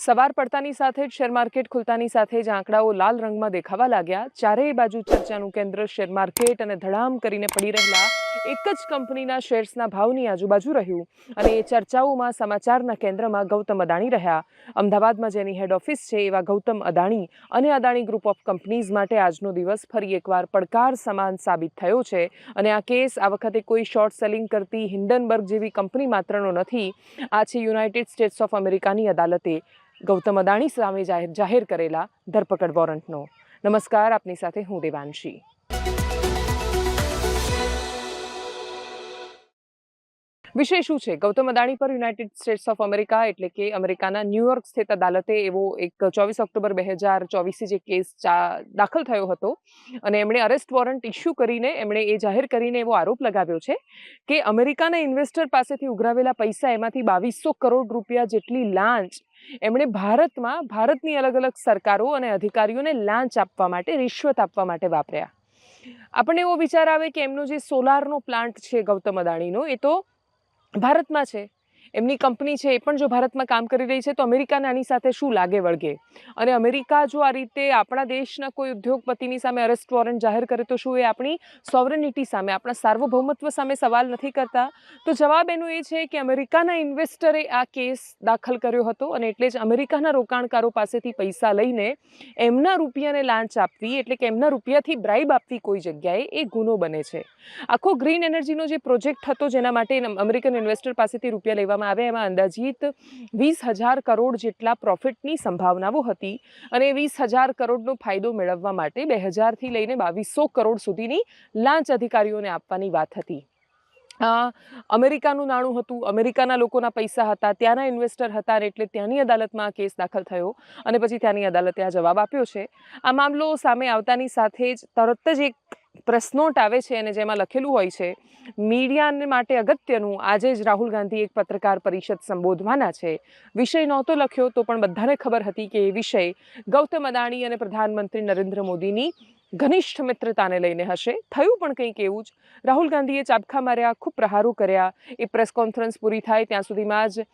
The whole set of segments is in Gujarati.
સવાર પડતાની સાથે જ શેર માર્કેટ ખુલતાની સાથે જ આંકડાઓ લાલ રંગમાં દેખાવા લાગ્યા. ચારેય બાજુ ચર્ચાનું કેન્દ્ર શેર માર્કેટ અને ધડામ કરીને પડી રહેલા એક જ કંપનીના શેર્સના ભાવની આજુબાજુ રહ્યું અને એ ચર્ચાઓમાં સમાચારના કેન્દ્રમાં ગૌતમ અદાણી રહ્યા. અમદાવાદમાં જેની હેડ ઓફિસ છે એવા ગૌતમ અદાણી અને અદાણી ગ્રુપ ઓફ કંપનીઝ માટે આજનો દિવસ ફરી એકવાર પડકાર સમાન સાબિત થયો છે. અને આ કેસ આ વખતે કોઈ શોર્ટ સેલિંગ કરતી હિન્ડનબર્ગ જેવી કંપની માત્રનો નથી. આ છે યુનાઇટેડ સ્ટેટ્સ ઓફ અમેરિકાની અદાલતે ગૌતમ અદાણી સામે જાહેર કરેલા ધરપકડ વોરંટનો. નમસ્કાર, આપની સાથે હું દેવાંશી. વિષય શું છે? ગૌતમ અદાણી પર યુનાઇટેડ સ્ટેટ્સ ઓફ અમેરિકા એટલે કે અમેરિકાના ન્યુયોર્ક સ્થિત અદાલતે એવો એક 24 ઓક્ટોબર 2024 જે કેસ દાખલ થયો હતો અને એમણે અરેસ્ટ વોરંટ ઇસ્યુ કરીને એમણે એ જાહેર કરીને એવો આરોપ લગાવ્યો છે કે અમેરિકાના ઇન્વેસ્ટર પાસેથી ઉઘરાવેલા પૈસા એમાંથી 2200 કરોડ રૂપિયા જેટલી લાંચ એમણે ભારતની અલગ અલગ સરકારો અને અધિકારીઓને લાંચ આપવા માટે, રિશ્વત આપવા માટે વાપર્યા. આપણને એવો વિચાર આવે કે એમનો જે સોલારનો પ્લાન્ટ છે ગૌતમ અદાણીનો, એ તો ભારતમાં છે, એમની કંપની છે, એ પણ જો ભારતમાં કામ કરી રહી છે તો અમેરિકાને આની સાથે શું લાગે વળગે? અને અમેરિકા જો આ રીતે આપણા દેશના કોઈ ઉદ્યોગપતિની સામે અરેસ્ટ વોરંટ જાહેર કરે તો શું એ આપણી સોવરેનિટી સામે, આપણા સાર્વભૌમત્વ સામે સવાલ નથી કરતા? તો જવાબ એનો એ છે કે અમેરિકાના ઇન્વેસ્ટરે આ કેસ દાખલ કર્યો હતો અને એટલે જ અમેરિકાના રોકાણકારો પાસેથી પૈસા લઈને એમના રૂપિયાને લાંચ આપવી, એટલે કે એમના રૂપિયાથી બ્રાઇબ આપવી કોઈ જગ્યાએ, એ ગુનો બને છે. આખો ગ્રીન એનર્જીનો જે પ્રોજેક્ટ હતો જેના માટે અમેરિકન ઇન્વેસ્ટર પાસેથી રૂપિયા લેવામાં આવ્યા, એમાં અંદાજિત 20,000 કરોડ જેટલા પ્રોફિટની સંભાવનાઓ હતી અને 20,000 કરોડનો ફાયદો મેળવવા માટે 2000થી લઈને 2200 કરોડ સુધીની લાંચ અધિકારીઓને આપવાની વાત હતી. અમેરિકાનું નાણું હતું, અમેરિકાના લોકોના પૈસા હતા, ત્યાંના ઇન્વેસ્ટર હતા, એટલે ત્યાંની અદાલતમાં આ કેસ દાખલ થયો અને પછી ત્યાંની અદાલતે આ જવાબ આપ્યો છે. આ મામલો સામે આવતાની સાથે જ તરત જ એક પ્રેસ નોટ આવે છે અને જેમાં લખેલું હોય છે, મીડિયાને માટે અગત્યનું, આજે જ રાહુલ ગાંધી એક પત્રકાર પરિષદ સંબોધવાના છે. વિષય નહોતો લખ્યો તો પણ બધાને ખબર હતી કે એ વિષય ગૌતમ અદાણી અને પ્રધાનમંત્રી નરેન્દ્ર મોદીની ઘનિષ્ઠ મિત્રતાને લઈને હશે. થયું પણ કંઈક એવું જ. રાહુલ ગાંધીએ ચાબખા માર્યા, ખૂબ પ્રહારો કર્યા. એ પ્રેસ કોન્ફરન્સ પૂરી થાય ત્યાં સુધીમાં જ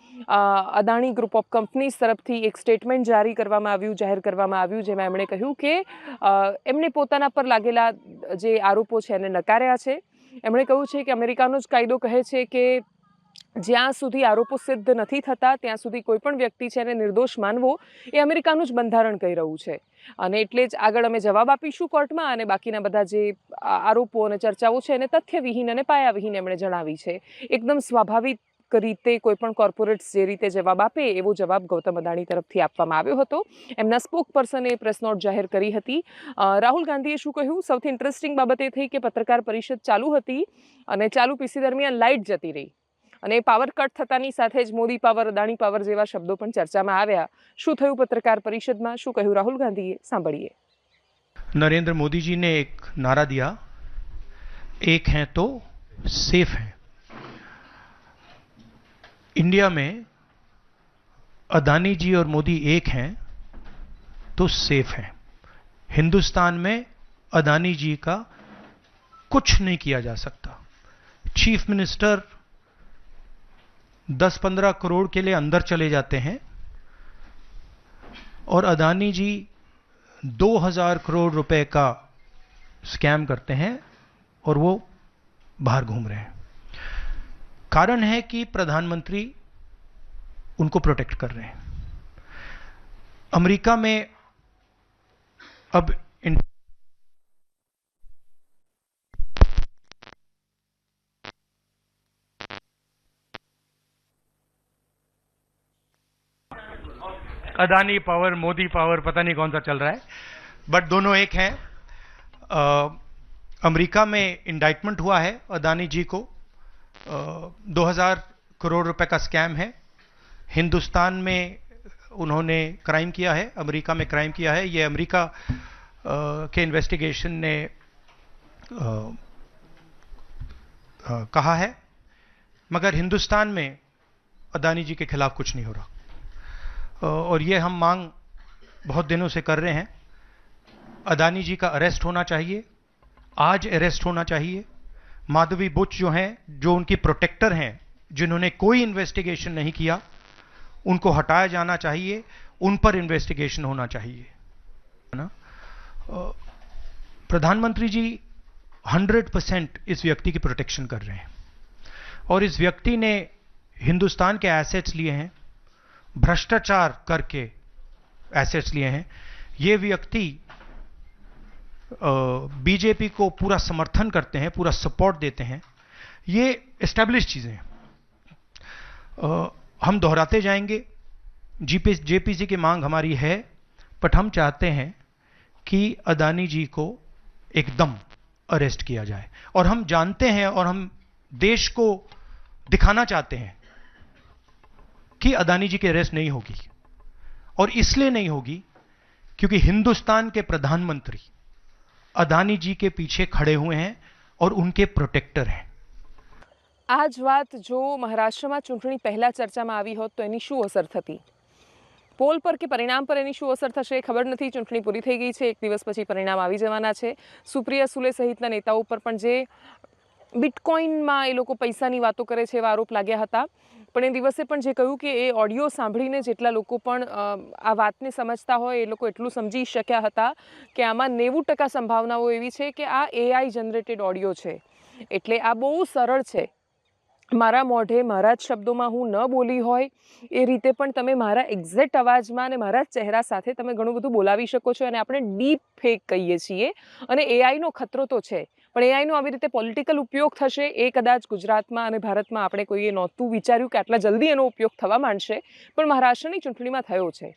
અદાણી ગ્રુપ ઓફ કંપનીઝ તરફથી એક સ્ટેટમેન્ટ જાહેર કરવામાં આવ્યું, જેમાં એમણે કહ્યું કે એમણે પોતાના પર લાગેલા જે આરોપો છે એને નકાર્યા છે. એમણે કહ્યું છે કે અમેરિકાનો જ કાયદો કહે છે કે જ્યાં સુધી આરોપો સિદ્ધ નથી થતા ત્યાં સુધી કોઈ પણ વ્યક્તિ છે એને નિર્દોષ માનવો એ અમેરિકાનું જ બંધારણ કહી રહ્યું છે. અને એટલે જ આગળ અમે જવાબ આપીશું કોર્ટમાં અને બાકીના બધા જે આરોપો અને ચર્ચાઓ છે એને તથ્યવિહીન અને પાયાવિહીન એમણે જણાવી છે. એકદમ સ્વાભાવિક રીતે કોઈ પણ કોર્પોરેટ્સ જે રીતે જવાબ આપે એવો જવાબ ગૌતમ અદાણી તરફથી આપવામાં આવ્યો હતો. એમના સ્પોક પર્સને પ્રેસ નોટ જાહેર કરી હતી. રાહુલ ગાંધીએ શું કહ્યું? સૌથી ઇન્ટરેસ્ટિંગ બાબત એ થઈ કે પત્રકાર પરિષદ ચાલુ હતી અને ચાલુ પીસી દરમિયાન લાઇટ જતી રહી અને પાવર કટ થતાની સાથે જ મોદી પાવર, અદાણી પાવર જેવા શબ્દો પણ ચર્ચામાં આવ્યા. શું થયું પત્રકાર પરિષદમાં? શું કહ્યું રાહુલ ગાંધીએ? સાંભળીએ. नरेंद्र मोदी जी ने एक नारा दिया, एक हैं तो सेफ हैं. इंडिया में अदानी जी और मोदी एक हैं तो सेफ हैं. हिंदुस्तान में अदानी जी का कुछ नहीं किया जा सकता. चीफ मिनिस्टर 10-15 करोड़ के लिए अंदर चले जाते हैं और अदानी जी 2000 करोड़ रुपए का स्कैम करते हैं और वो बाहर घूम रहे हैं. कारण है कि प्रधानमंत्री उनको प्रोटेक्ट कर रहे हैं. अमेरिका में अब अदानी पावर, मोदी पावर, पता नहीं कौन सा चल रहा है, बट दोनों एक हैं. अमेरिका में इंडाइटमेंट हुआ है अदानी जी को. 2000 करोड़ रुपए का स्कैम है. हिंदुस्तान में उन्होंने क्राइम किया है, अमेरिका में क्राइम किया है. ये अमेरिका के इन्वेस्टिगेशन ने कहा है, मगर हिंदुस्तान में अदानी जी के खिलाफ कुछ नहीं हो रहा. और ये हम मांग बहुत दिनों से कर रहे हैं. अदानी जी का अरेस्ट होना चाहिए, आज अरेस्ट होना चाहिए. माधवी बुच जो हैं, जो उनकी प्रोटेक्टर हैं, जिन्होंने कोई इन्वेस्टिगेशन नहीं किया, उनको हटाया जाना चाहिए उन पर इन्वेस्टिगेशन होना चाहिए, है ना। प्रधानमंत्री जी 100% इस व्यक्ति की प्रोटेक्शन कर रहे हैं और इस व्यक्ति ने हिंदुस्तान के एसेट्स लिए हैं, भ्रष्टाचार करके एसेट्स लिए हैं। ये व्यक्ति बीजेपी को पूरा समर्थन करते हैं, पूरा सपोर्ट देते हैं। ये एस्टैब्लिश चीजें हैं, हम दोहराते जाएंगे। जेपीसी की मांग हमारी है, बट हम चाहते हैं कि अदानी जी को एकदम अरेस्ट किया जाए। और हम जानते हैं और हम देश को दिखाना चाहते हैं कि अदानी जी की अरेस्ट नहीं होगी, और इसलिए नहीं होगी क्योंकि हिंदुस्तान के प्रधानमंत्री अदानी जी के पीछे खड़े हुए हैं और उनके प्रोटेक्टर हैं। આ જ વાત જો મહારાષ્ટ્રમાં ચૂંટણી પહેલાં ચર્ચામાં આવી હોત તો એની શું અસર થતી? પોલ પર કે પરિણામ પર એની શું અસર થશે એ ખબર નથી. ચૂંટણી પૂરી થઈ ગઈ છે, એક દિવસ પછી પરિણામ આવી જવાના છે. સુપ્રિયા સુલે સહિતના નેતાઓ પર પણ જે બિટકોઇનમાં એ લોકો પૈસાની વાતો કરે છે એવા આરોપ લાગ્યા હતા. પણ એ દિવસે પણ જે કહ્યું કે એ ઓડિયો સાંભળીને જેટલા લોકો પણ આ વાતને સમજતા હોય એ લોકો એટલું સમજી શક્યા હતા કે આમાં 90% સંભાવનાઓ એવી છે કે આ AI જનરેટેડ ઓડિયો છે. એટલે આ બહુ સરળ છે. મારા મોઢે મારા જ શબ્દોમાં હું ન બોલી હોય એ રીતે પણ તમે મારા એક્ઝેક્ટ અવાજમાં અને મારા જ ચહેરા સાથે તમે ઘણું બધું બોલાવી શકો છો. અને આપણે ડીપ ફેક કહીએ છીએ અને એઆઈનો ખતરો તો છે, પણ એઆઈનો આવી રીતે પોલિટિકલ ઉપયોગ થશે એ કદાચ ગુજરાતમાં અને ભારતમાં આપણે કોઈએ નહોતું વિચાર્યું કે આટલા જલ્દી એનો ઉપયોગ થવા માંડશે, પણ મહારાષ્ટ્રની ચૂંટણીમાં થયો છે.